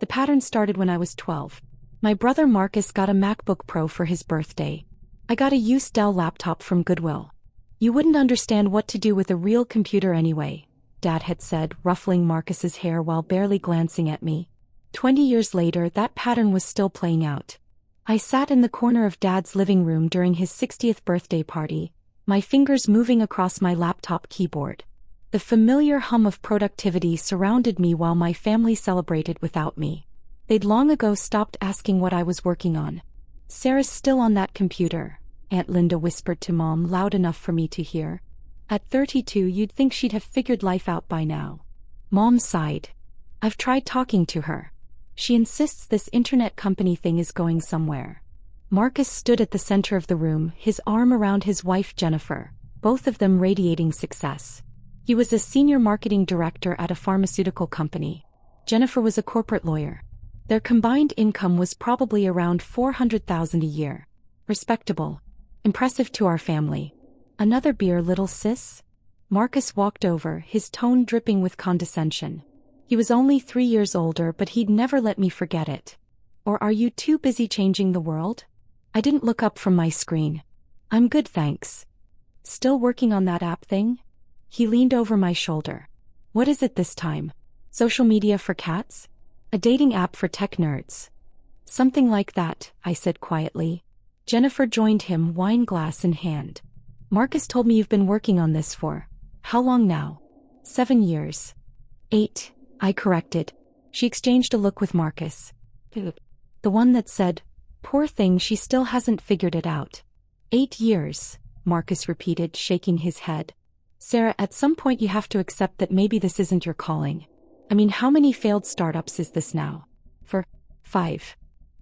The pattern started when I was 12. My brother Marcus got a MacBook Pro for his birthday. I got a used Dell laptop from Goodwill. You wouldn't understand what to do with a real computer anyway, Dad had said, ruffling Marcus's hair while barely glancing at me. 20 years later, that pattern was still playing out. I sat in the corner of Dad's living room during his 60th birthday party, my fingers moving across my laptop keyboard. The familiar hum of productivity surrounded me while my family celebrated without me. They'd long ago stopped asking what I was working on. "Sarah's still on that computer," Aunt Linda whispered to Mom loud enough for me to hear. "At 32 you'd think she'd have figured life out by now." Mom sighed. "I've tried talking to her. She insists this internet company thing is going somewhere." Marcus stood at the center of the room, his arm around his wife Jennifer, both of them radiating success. He was a senior marketing director at a pharmaceutical company. Jennifer was a corporate lawyer. Their combined income was probably around $400,000 a year. Respectable. Impressive to our family. "Another beer, little sis?" Marcus walked over, his tone dripping with condescension. He was only 3 years older, but he'd never let me forget it. "Or are you too busy changing the world?" I didn't look up from my screen. "I'm good, thanks." "Still working on that app thing?" He leaned over my shoulder. "What is it this time? Social media for cats? A dating app for tech nerds?" "Something like that," I said quietly. Jennifer joined him, wine glass in hand. "Marcus told me you've been working on this for how long now?" 7 years. 8, I corrected. She exchanged a look with Marcus. The one that said, "Poor thing, she still hasn't figured it out." 8 years, Marcus repeated, shaking his head. "Sarah, at some point you have to accept that maybe this isn't your calling. I mean, how many failed startups is this now?" "For 5.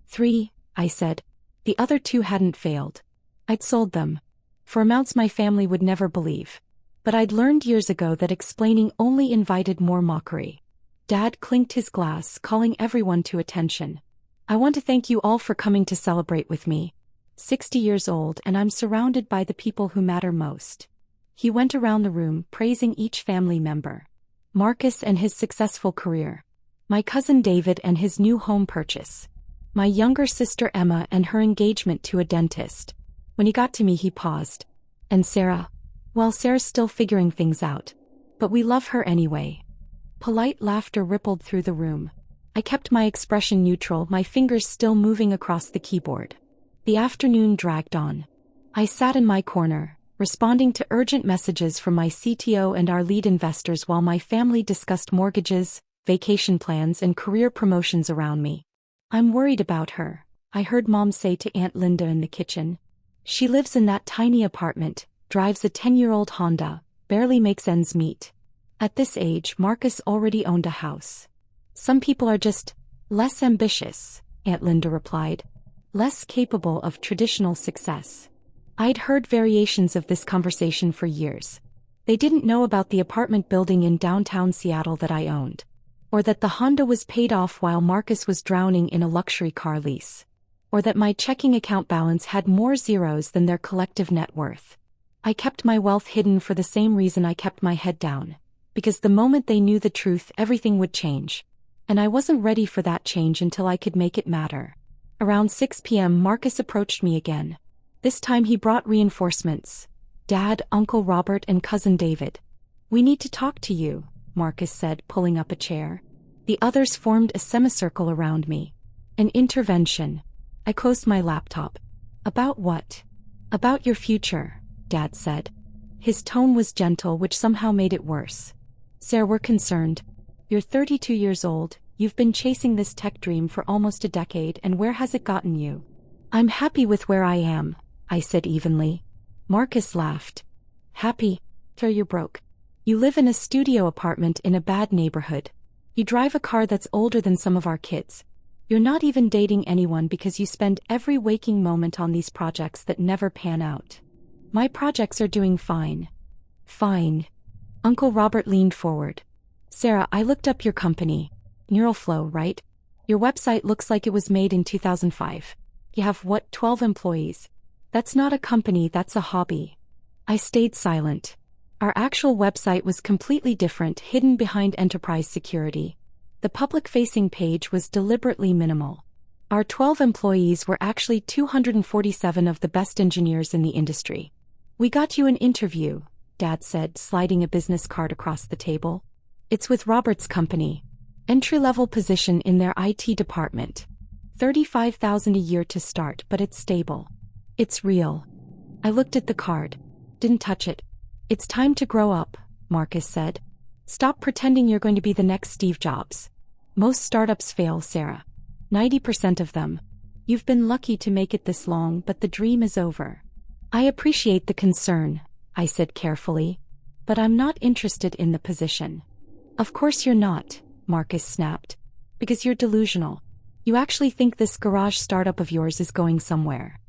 3, I said. The other 2 hadn't failed. I'd sold them. For amounts my family would never believe. But I'd learned years ago that explaining only invited more mockery." Dad clinked his glass, calling everyone to attention. "I want to thank you all for coming to celebrate with me. 60 years old, and I'm surrounded by the people who matter most." He went around the room, praising each family member. Marcus and his successful career. My cousin David and his new home purchase. My younger sister Emma and her engagement to a dentist. When he got to me, he paused. "And Sarah? Well, Sarah's still figuring things out. But we love her anyway." Polite laughter rippled through the room. I kept my expression neutral, my fingers still moving across the keyboard. The afternoon dragged on. I sat in my corner, responding to urgent messages from my CTO and our lead investors while my family discussed mortgages, vacation plans, and career promotions around me. "I'm worried about her," I heard Mom say to Aunt Linda in the kitchen. "She lives in that tiny apartment, drives a 10-year-old Honda, barely makes ends meet." At this age, Marcus already owned a house. "Some people are just less ambitious," Aunt Linda replied. "Less capable of traditional success." I'd heard variations of this conversation for years. They didn't know about the apartment building in downtown Seattle that I owned. Or that the Honda was paid off while Marcus was drowning in a luxury car lease. Or that my checking account balance had more zeros than their collective net worth. I kept my wealth hidden for the same reason I kept my head down. Because the moment they knew the truth, everything would change. And I wasn't ready for that change until I could make it matter. Around 6 p.m. Marcus approached me again. This time he brought reinforcements. Dad, Uncle Robert, and Cousin David. "We need to talk to you," Marcus said, pulling up a chair. The others formed a semicircle around me. "An intervention." I closed my laptop. "About what?" "About your future," Dad said. His tone was gentle, which somehow made it worse. "Sarah, we're concerned. You're 32 years old, you've been chasing this tech dream for almost a decade, and where has it gotten you?" "I'm happy with where I am," I said evenly. Marcus laughed. "Happy? You're broke. You live in a studio apartment in a bad neighborhood. You drive a car that's older than some of our kids. You're not even dating anyone because you spend every waking moment on these projects that never pan out." "My projects are doing fine." "Fine." Uncle Robert leaned forward. "Sarah, I looked up your company. Neuralflow, right? Your website looks like it was made in 2005. You have, 12 employees? That's not a company, that's a hobby." I stayed silent. Our actual website was completely different, hidden behind enterprise security. The public-facing page was deliberately minimal. Our 12 employees were actually 247 of the best engineers in the industry. "We got you an interview," Dad said, sliding a business card across the table. "It's with Robert's company. Entry-level position in their IT department. $35,000 a year to start, but it's stable. It's real." I looked at the card. Didn't touch it. "It's time to grow up," Marcus said. "Stop pretending you're going to be the next Steve Jobs. Most startups fail, Sarah. 90% of them. You've been lucky to make it this long, but the dream is over." "I appreciate the concern," I said carefully. "But I'm not interested in the position." "Of course you're not," Marcus snapped. "Because you're delusional. You actually think this garage startup of yours is going somewhere."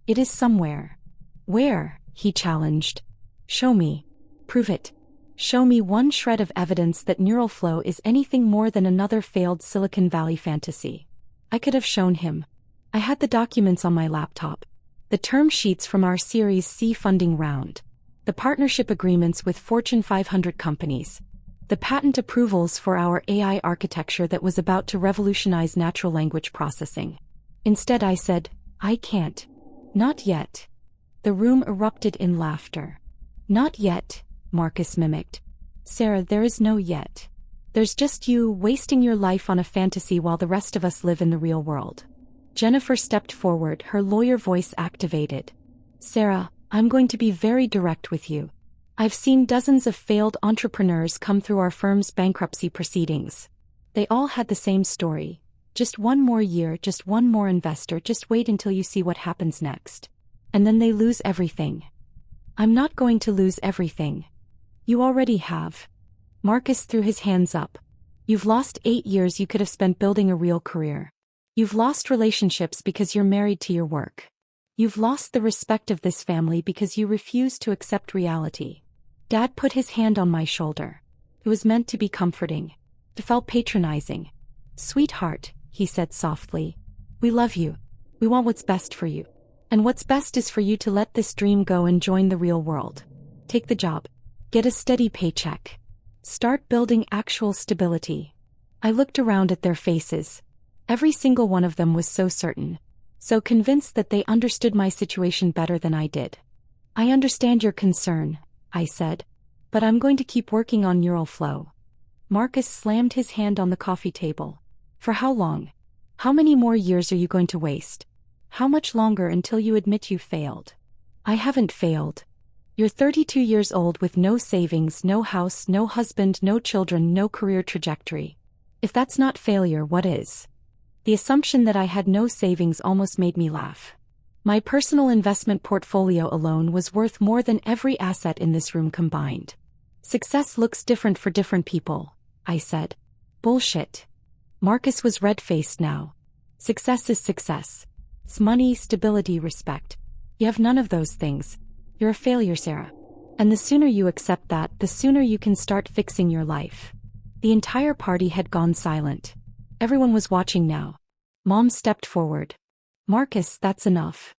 "It is somewhere." "Where?" he challenged. "Show me. Prove it. Show me one shred of evidence that neural flow is anything more than another failed Silicon Valley fantasy." I could have shown him. I had the documents on my laptop. The term sheets from our Series C funding round. The partnership agreements with Fortune 500 companies. The patent approvals for our AI architecture that was about to revolutionize natural language processing. Instead I said, "I can't. Not yet." The room erupted in laughter. "Not yet," Marcus mimicked. "Sarah, there is no yet. There's just you wasting your life on a fantasy while the rest of us live in the real world." Jennifer stepped forward, her lawyer voice activated. "Sarah, I'm going to be very direct with you. I've seen dozens of failed entrepreneurs come through our firm's bankruptcy proceedings. They all had the same story. Just one more year, just one more investor, just wait until you see what happens next. And then they lose everything." "I'm not going to lose everything." "You already have." Marcus threw his hands up. "You've lost 8 years you could have spent building a real career. You've lost relationships because you're married to your work. You've lost the respect of this family because you refuse to accept reality." Dad put his hand on my shoulder. It was meant to be comforting. It felt patronizing. "Sweetheart," he said softly. "We love you. We want what's best for you. And what's best is for you to let this dream go and join the real world. Take the job. Get a steady paycheck. Start building actual stability." I looked around at their faces. Every single one of them was so certain, so convinced that they understood my situation better than I did. "I understand your concern," I said, "but I'm going to keep working on neural flow." Marcus slammed his hand on the coffee table. "For how long? How many more years are you going to waste? How much longer until you admit you failed?" "I haven't failed. You're 32 years old with no savings, no house, no husband, no children, no career trajectory. If that's not failure, what is?" The assumption that I had no savings almost made me laugh. My personal investment portfolio alone was worth more than every asset in this room combined. "Success looks different for different people," I said. "Bullshit." Marcus was red-faced now. "Success is success. It's money, stability, respect. You have none of those things. You're a failure, Sarah. And the sooner you accept that, the sooner you can start fixing your life." The entire party had gone silent. Everyone was watching now. Mom stepped forward. "Marcus, that's enough."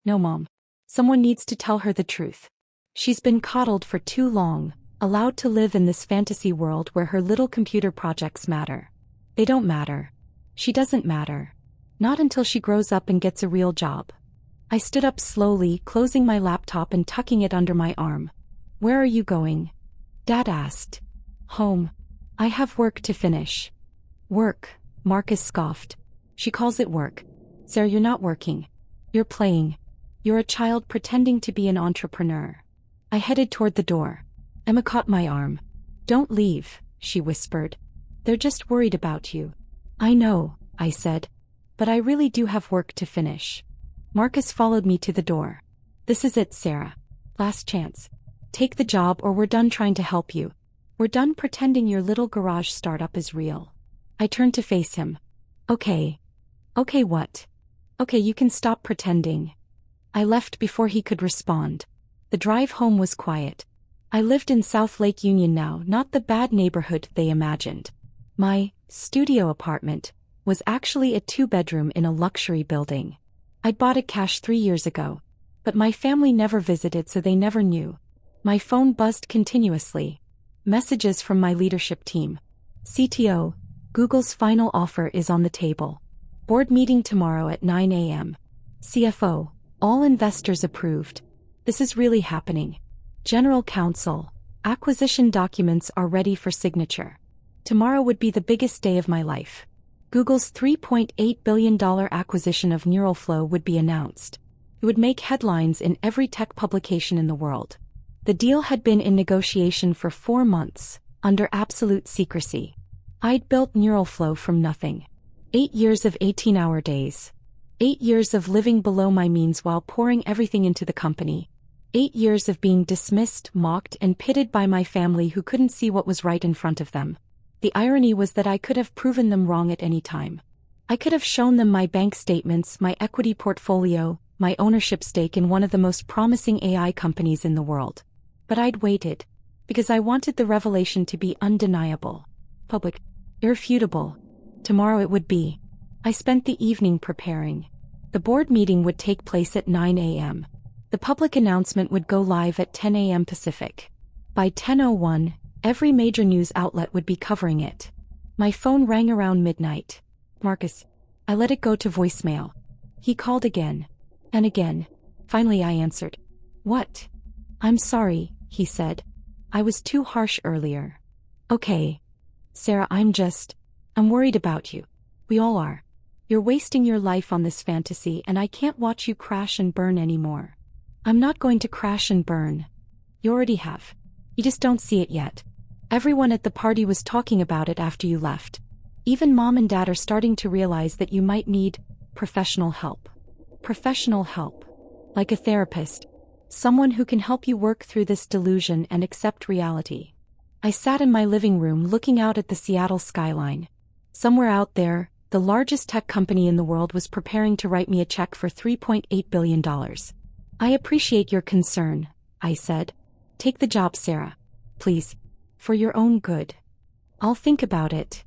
"No, Mom. Someone needs to tell her the truth. She's been coddled for too long, allowed to live in this fantasy world where her little computer projects matter. They don't matter. She doesn't matter. Not until she grows up and gets a real job." I stood up slowly, closing my laptop and tucking it under my arm. "Where are you going?" Dad asked. "Home. I have work to finish." "Work," Marcus scoffed. "She calls it work. Sarah, you're not working. You're playing. You're a child pretending to be an entrepreneur." I headed toward the door. Emma caught my arm. "Don't leave," she whispered. "They're just worried about you." "I know," I said. "But I really do have work to finish." Marcus followed me to the door. "This is it, Sarah. Last chance. Take the job or we're done trying to help you. We're done pretending your little garage startup is real." I turned to face him. "Okay. Okay, what?" "Okay, you can stop pretending." I left before he could respond. The drive home was quiet. I lived in South Lake Union now, not the bad neighborhood they imagined. My studio apartment was actually a 2-bedroom in a luxury building. I'd bought it cash 3 years ago, but my family never visited, so they never knew. My phone buzzed continuously. Messages from my leadership team. CTO, Google's final offer is on the table. Board meeting tomorrow at 9 a.m. CFO, all investors approved. This is really happening. General Counsel, acquisition documents are ready for signature. Tomorrow would be the biggest day of my life. Google's $3.8 billion acquisition of Neuralflow would be announced. It would make headlines in every tech publication in the world. The deal had been in negotiation for 4 months, under absolute secrecy. I'd built Neuralflow from nothing. 8 years of 18-hour days. 8 years of living below my means while pouring everything into the company. 8 years of being dismissed, mocked, and pitted by my family who couldn't see what was right in front of them. The irony was that I could have proven them wrong at any time. I could have shown them my bank statements, my equity portfolio, my ownership stake in one of the most promising AI companies in the world. But I'd waited, because I wanted the revelation to be undeniable, public, irrefutable. Tomorrow it would be. I spent the evening preparing. The board meeting would take place at 9 a.m. The public announcement would go live at 10 a.m. Pacific. By 10:01, every major news outlet would be covering it. My phone rang around midnight. Marcus. I let it go to voicemail. He called again. And again. Finally I answered. What? I'm sorry, he said. I was too harsh earlier. Okay. Sarah, I'm worried about you. We all are. You're wasting your life on this fantasy and I can't watch you crash and burn anymore. I'm not going to crash and burn. You already have. You just don't see it yet. Everyone at the party was talking about it after you left. Even mom and dad are starting to realize that you might need professional help. Professional help. Like a therapist. Someone who can help you work through this delusion and accept reality. I sat in my living room looking out at the Seattle skyline. Somewhere out there, the largest tech company in the world was preparing to write me a check for $3.8 billion. I appreciate your concern, I said. Take the job, Sarah. Please. For your own good. I'll think about it.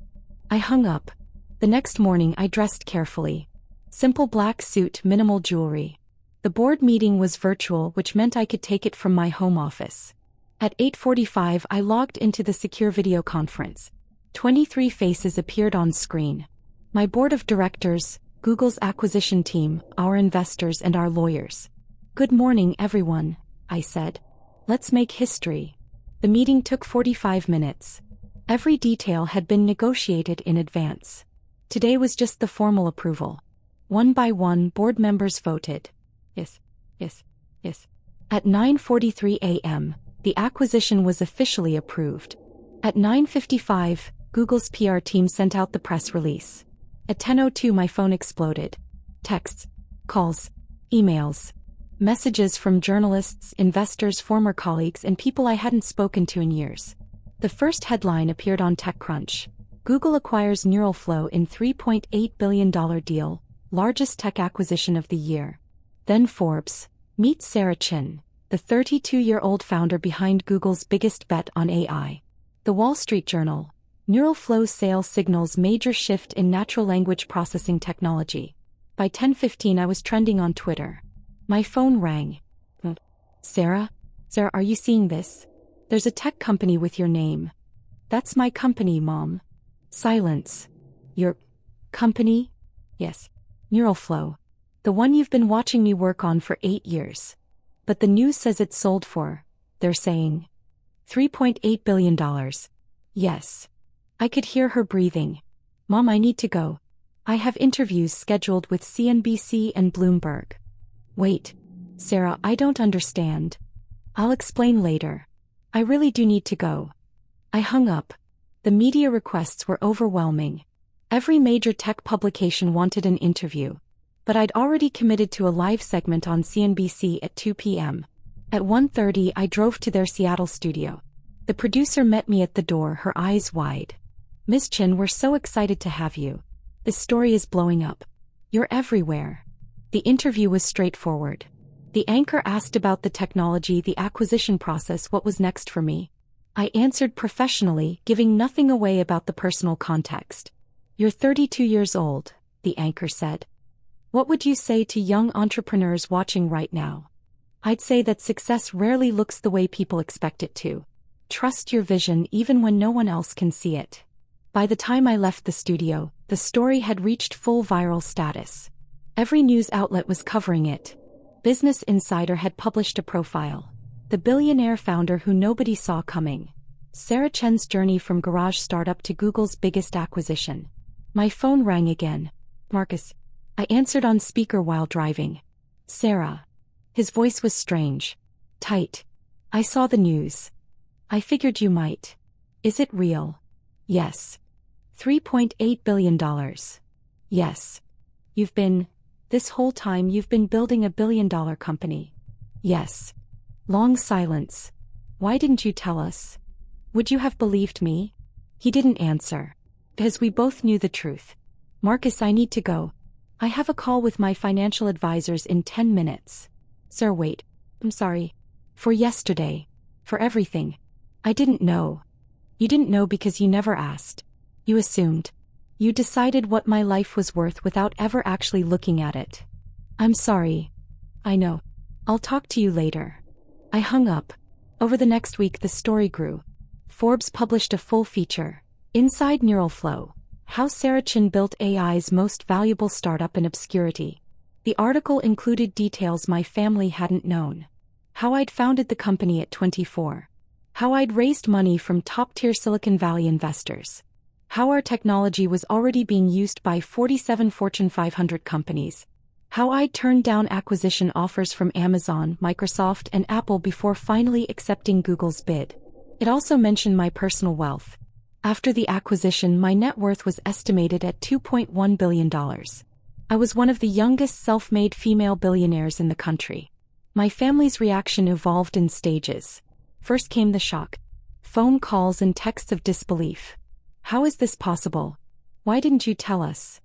I hung up. The next morning I dressed carefully. Simple black suit, minimal jewelry. The board meeting was virtual, which meant I could take it from my home office. At 8:45 I logged into the secure video conference. 23 faces appeared on screen. My board of directors, Google's acquisition team, our investors and our lawyers. Good morning, everyone, I said. Let's make history. The meeting took 45 minutes. Every detail had been negotiated in advance. Today was just the formal approval. One by one, board members voted. Yes, yes, yes. At 9:43 a.m., the acquisition was officially approved. At 9:55, Google's PR team sent out the press release. At 10:02 my phone exploded. Texts, calls, emails, messages from journalists, investors, former colleagues, and people I hadn't spoken to in years. The first headline appeared on TechCrunch. Google acquires Neuralflow in $3.8 billion deal, largest tech acquisition of the year. Then Forbes, meet Sarah Chin, the 32-year-old founder behind Google's biggest bet on AI. The Wall Street Journal, Neuralflow sale signals major shift in natural language processing technology. By 10:15 I was trending on Twitter. My phone rang. Sarah? Sarah, are you seeing this? There's a tech company with your name. That's my company, Mom. Silence. Your company? Yes. Neuralflow. The one you've been watching me work on for 8 years. But the news says it's sold for, they're saying, $3.8 billion. Yes. I could hear her breathing. Mom, I need to go. I have interviews scheduled with CNBC and Bloomberg. Wait. Sarah, I don't understand. I'll explain later. I really do need to go. I hung up. The media requests were overwhelming. Every major tech publication wanted an interview. But I'd already committed to a live segment on CNBC at 2 p.m. At 1:30 I drove to their Seattle studio. The producer met me at the door, her eyes wide. Ms. Chin, we're so excited to have you. This story is blowing up. You're everywhere. The interview was straightforward. The anchor asked about the technology, the acquisition process, what was next for me. I answered professionally, giving nothing away about the personal context. You're 32 years old, the anchor said. What would you say to young entrepreneurs watching right now? I'd say that success rarely looks the way people expect it to. Trust your vision even when no one else can see it. By the time I left the studio, the story had reached full viral status. Every news outlet was covering it. Business Insider had published a profile. The billionaire founder who nobody saw coming. Sarah Chen's journey from garage startup to Google's biggest acquisition. My phone rang again. Marcus. I answered on speaker while driving. Sarah. His voice was strange. Tight. I saw the news. I figured you might. Is it real? Yes. $3.8 billion. Yes. This whole time you've been building a billion-dollar company. Yes. Long silence. Why didn't you tell us? Would you have believed me? He didn't answer. Because we both knew the truth. Marcus, I need to go. I have a call with my financial advisors in 10 minutes. Sir, wait. I'm sorry. For yesterday. For everything. I didn't know. You didn't know because you never asked. You assumed. You decided what my life was worth without ever actually looking at it. I'm sorry. I know. I'll talk to you later. I hung up. Over the next week the story grew. Forbes published a full feature. Inside Neuralflow. How Sarah Chen built AI's most valuable startup in obscurity. The article included details my family hadn't known. How I'd founded the company at 24. How I'd raised money from top-tier Silicon Valley investors. How our technology was already being used by 47 Fortune 500 companies. How I'd turned down acquisition offers from Amazon, Microsoft, and Apple before finally accepting Google's bid. It also mentioned my personal wealth. After the acquisition, my net worth was estimated at $2.1 billion. I was one of the youngest self-made female billionaires in the country. My family's reaction evolved in stages. First came the shock. Phone calls and texts of disbelief. How is this possible? Why didn't you tell us?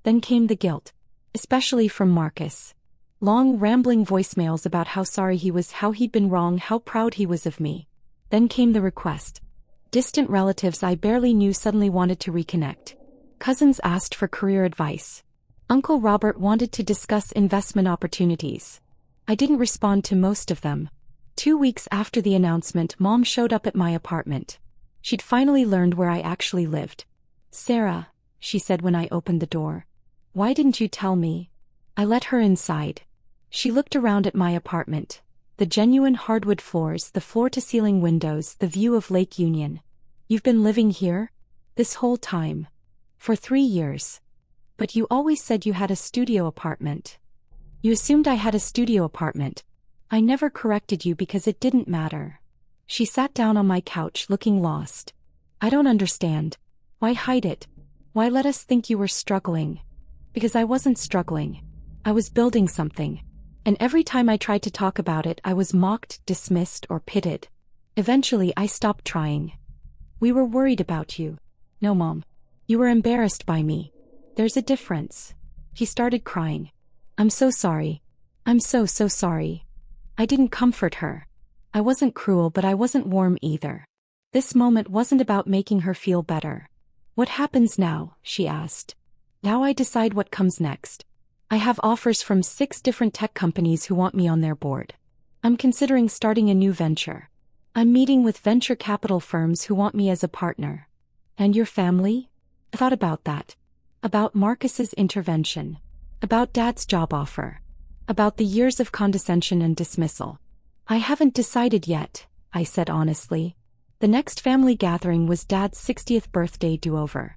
Then came the guilt. Especially from Marcus. Long rambling voicemails about how sorry he was, how he'd been wrong, how proud he was of me. Then came the request. Distant relatives I barely knew suddenly wanted to reconnect. Cousins asked for career advice. Uncle Robert wanted to discuss investment opportunities. I didn't respond to most of them. 2 weeks after the announcement, Mom showed up at my apartment. She'd finally learned where I actually lived. Sarah, she said when I opened the door. Why didn't you tell me? I let her inside. She looked around at my apartment. The genuine hardwood floors, the floor-to-ceiling windows, the view of Lake Union. You've been living here? This whole time. For 3 years. But you always said you had a studio apartment. You assumed I had a studio apartment. I never corrected you because it didn't matter. She sat down on my couch looking lost. I don't understand. Why hide it? Why let us think you were struggling? Because I wasn't struggling. I was building something. And every time I tried to talk about it, I was mocked, dismissed, or pitted. Eventually, I stopped trying. We were worried about you. No, Mom. You were embarrassed by me. There's a difference. She started crying. I'm so sorry. I'm so sorry. I didn't comfort her. I wasn't cruel, but I wasn't warm either. This moment wasn't about making her feel better. What happens now? She asked. Now I decide what comes next. I have offers from 6 different tech companies who want me on their board. I'm considering starting a new venture. I'm meeting with venture capital firms who want me as a partner. And your family? I thought about that. About Marcus's intervention. About Dad's job offer. About the years of condescension and dismissal. I haven't decided yet, I said honestly. The next family gathering was Dad's 60th birthday do-over.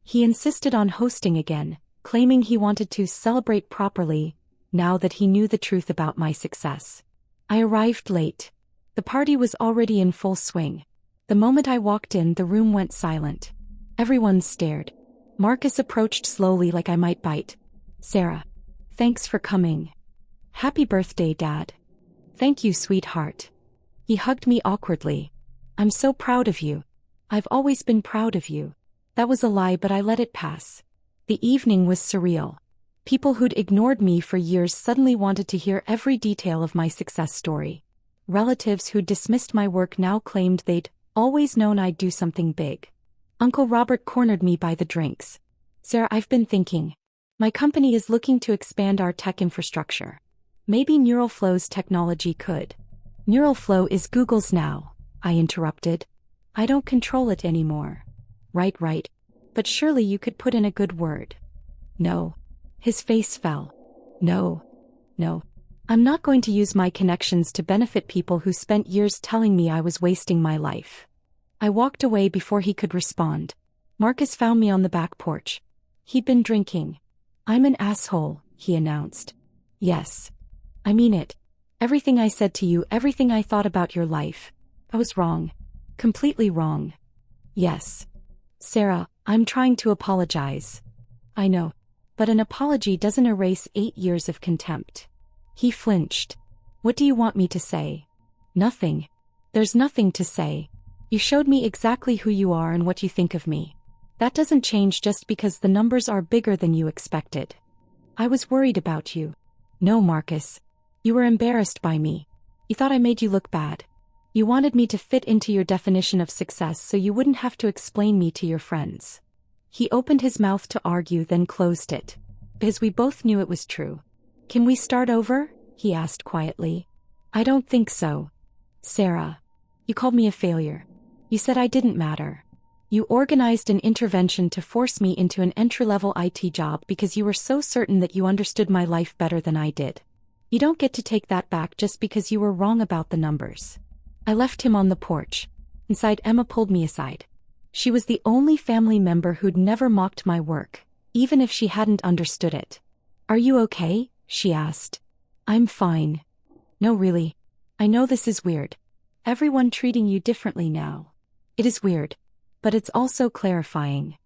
He insisted on hosting again, claiming he wanted to celebrate properly, now that he knew the truth about my success. I arrived late. The party was already in full swing. The moment I walked in, the room went silent. Everyone stared. Marcus approached slowly like I might bite. Sarah. Thanks for coming. Happy birthday, Dad. Thank you, sweetheart. He hugged me awkwardly. I'm so proud of you. I've always been proud of you. That was a lie, but I let it pass. The evening was surreal. People who'd ignored me for years suddenly wanted to hear every detail of my success story. Relatives who'd dismissed my work now claimed they'd always known I'd do something big. Uncle Robert cornered me by the drinks. Sarah, I've been thinking. My company is looking to expand our tech infrastructure. Maybe Neuralflow's technology could. Neuralflow is Google's now, I interrupted. I don't control it anymore. Right. but surely you could put in a good word. No. His face fell. No. No. I'm not going to use my connections to benefit people who spent years telling me I was wasting my life. I walked away before he could respond. Marcus found me on the back porch. He'd been drinking. I'm an asshole, he announced. Yes. I mean it. Everything I said to you, everything I thought about your life. I was wrong. Completely wrong. Yes. Sarah, I'm trying to apologize. I know. But an apology doesn't erase 8 years of contempt. He flinched. What do you want me to say? Nothing. There's nothing to say. You showed me exactly who you are and what you think of me. That doesn't change just because the numbers are bigger than you expected. I was worried about you. No, Marcus. You were embarrassed by me. You thought I made you look bad. You wanted me to fit into your definition of success so you wouldn't have to explain me to your friends. He opened his mouth to argue, then closed it. Because we both knew it was true. Can we start over? He asked quietly. I don't think so. Sarah. You called me a failure. You said I didn't matter. You organized an intervention to force me into an entry-level IT job because you were so certain that you understood my life better than I did. You don't get to take that back just because you were wrong about the numbers. I left him on the porch. Inside, Emma pulled me aside. She was the only family member who'd never mocked my work, even if she hadn't understood it. Are you okay? She asked. I'm fine. No, really. I know this is weird. Everyone treating you differently now. It is weird. But it's also clarifying.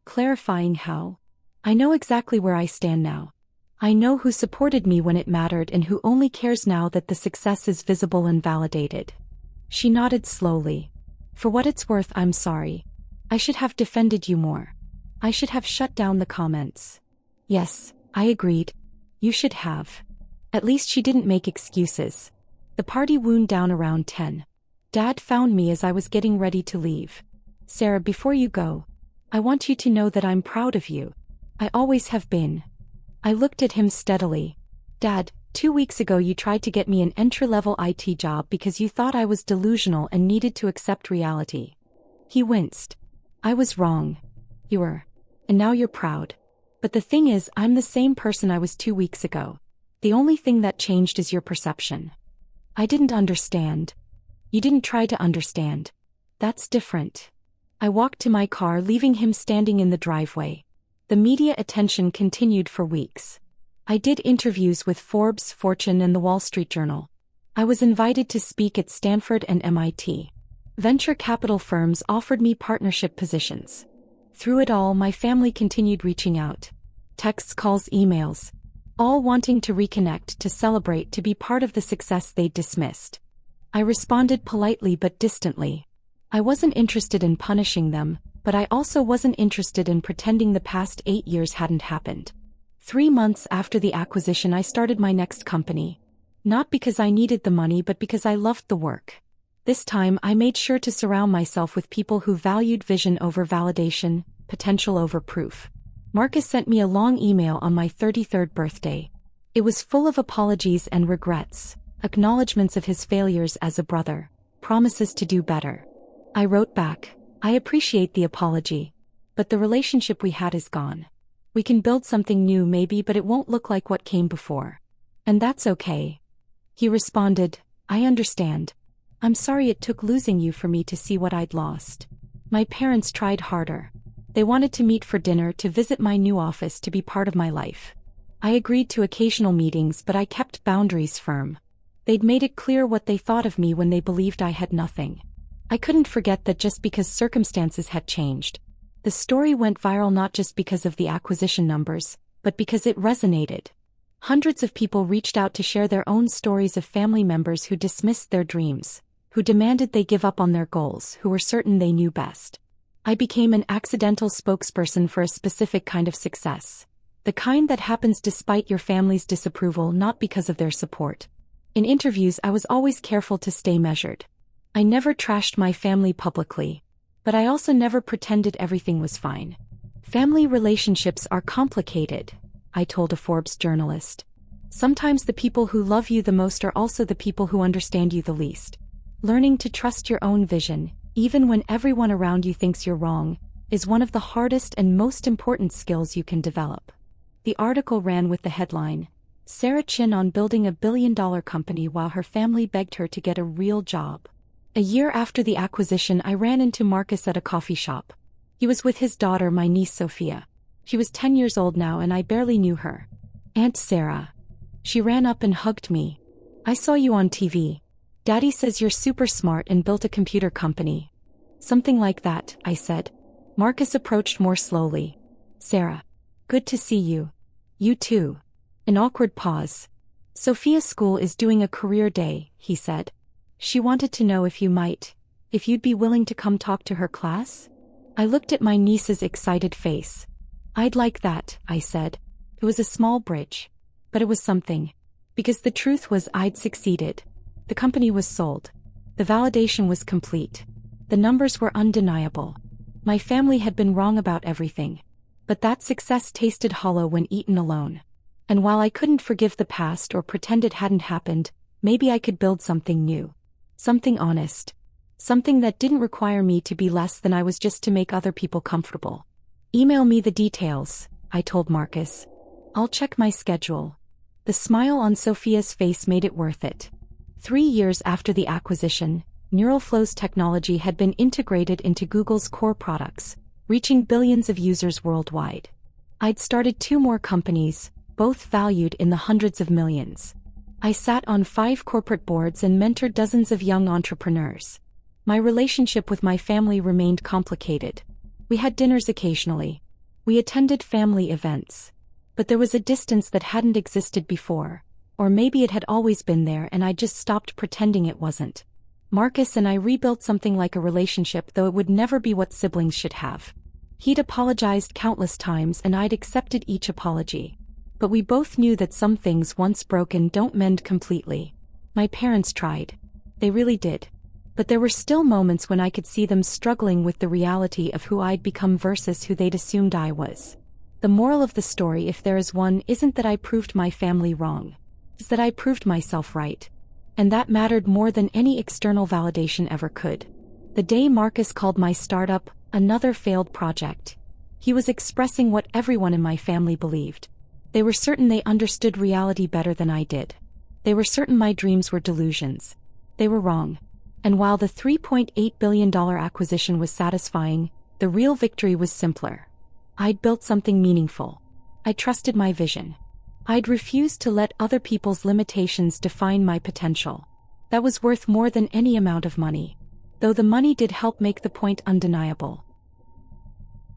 Clarifying how? I know exactly where I stand now. I know who supported me when it mattered and who only cares now that the success is visible and validated. She nodded slowly. For what it's worth, I'm sorry. I should have defended you more. I should have shut down the comments. Yes, I agreed. You should have. At least she didn't make excuses. The party wound down around 10. Dad found me as I was getting ready to leave. Sarah, before you go, I want you to know that I'm proud of you. I always have been. I looked at him steadily. Dad, 2 weeks ago you tried to get me an entry-level IT job because you thought I was delusional and needed to accept reality. He winced. I was wrong. You were. And now you're proud. But the thing is, I'm the same person I was 2 weeks ago. The only thing that changed is your perception. I didn't understand. You didn't try to understand. That's different. I walked to my car, leaving him standing in the driveway. The media attention continued for weeks. I did interviews with Forbes, Fortune, and the Wall Street Journal. I was invited to speak at Stanford and MIT. Venture capital firms offered me partnership positions. Through it all, my family continued reaching out. Texts, calls, emails. All wanting to reconnect, to celebrate, to be part of the success they'd dismissed. I responded politely but distantly. I wasn't interested in punishing them, but I also wasn't interested in pretending the past 8 years hadn't happened. 3 months after the acquisition, I started my next company. Not because I needed the money, but because I loved the work. This time, I made sure to surround myself with people who valued vision over validation, potential over proof. Marcus sent me a long email on my 33rd birthday. It was full of apologies and regrets, acknowledgments of his failures as a brother, promises to do better. I wrote back, I appreciate the apology, but the relationship we had is gone. We can build something new maybe, but it won't look like what came before. And that's okay. He responded, I understand. I'm sorry it took losing you for me to see what I'd lost. My parents tried harder. They wanted to meet for dinner, to visit my new office, to be part of my life. I agreed to occasional meetings, but I kept boundaries firm. They'd made it clear what they thought of me when they believed I had nothing. I couldn't forget that just because circumstances had changed. The story went viral not just because of the acquisition numbers, but because it resonated. Hundreds of people reached out to share their own stories of family members who dismissed their dreams, who demanded they give up on their goals, who were certain they knew best. I became an accidental spokesperson for a specific kind of success. The kind that happens despite your family's disapproval, not because of their support. In interviews, I was always careful to stay measured. I never trashed my family publicly. But I also never pretended everything was fine. Family relationships are complicated, I told a Forbes journalist. Sometimes the people who love you the most are also the people who understand you the least. Learning to trust your own vision, even when everyone around you thinks you're wrong, is one of the hardest and most important skills you can develop. The article ran with the headline, Sarah Chin on building $1 billion company while her family begged her to get a real job. A year after the acquisition, I ran into Marcus at a coffee shop. He was with his daughter, my niece Sophia. She was 10 years old now and I barely knew her. Aunt Sarah. She ran up and hugged me. I saw you on TV. Daddy says you're super smart and built a computer company. Something like that, I said. Marcus approached more slowly. Sarah. Good to see you. You too. An awkward pause. Sophia's school is doing a career day, he said. She wanted to know if you'd be willing to come talk to her class? I looked at my niece's excited face. I'd like that, I said. It was a small bridge. But it was something. Because the truth was I'd succeeded. The company was sold. The validation was complete. The numbers were undeniable. My family had been wrong about everything. But that success tasted hollow when eaten alone. And while I couldn't forgive the past or pretend it hadn't happened, maybe I could build something new. Something honest. Something that didn't require me to be less than I was just to make other people comfortable. Email me the details, I told Marcus. I'll check my schedule. The smile on Sophia's face made it worth it. 3 years after the acquisition, NeuralFlow's technology had been integrated into Google's core products, reaching billions of users worldwide. I'd started 2 more companies, both valued in the hundreds of millions. I sat on 5 corporate boards and mentored dozens of young entrepreneurs. My relationship with my family remained complicated. We had dinners occasionally. We attended family events. But there was a distance that hadn't existed before. Or maybe it had always been there and I just stopped pretending it wasn't. Marcus and I rebuilt something like a relationship, though it would never be what siblings should have. He'd apologized countless times and I'd accepted each apology. But we both knew that some things once broken don't mend completely. My parents tried. They really did. But there were still moments when I could see them struggling with the reality of who I'd become versus who they'd assumed I was. The moral of the story, if there is one, isn't that I proved my family wrong. It's that I proved myself right. And that mattered more than any external validation ever could. The day Marcus called my startup another failed project, he was expressing what everyone in my family believed. They were certain they understood reality better than I did. They were certain my dreams were delusions. They were wrong. And while the $3.8 billion acquisition was satisfying, the real victory was simpler. I'd built something meaningful. I trusted my vision. I'd refused to let other people's limitations define my potential. That was worth more than any amount of money. Though the money did help make the point undeniable.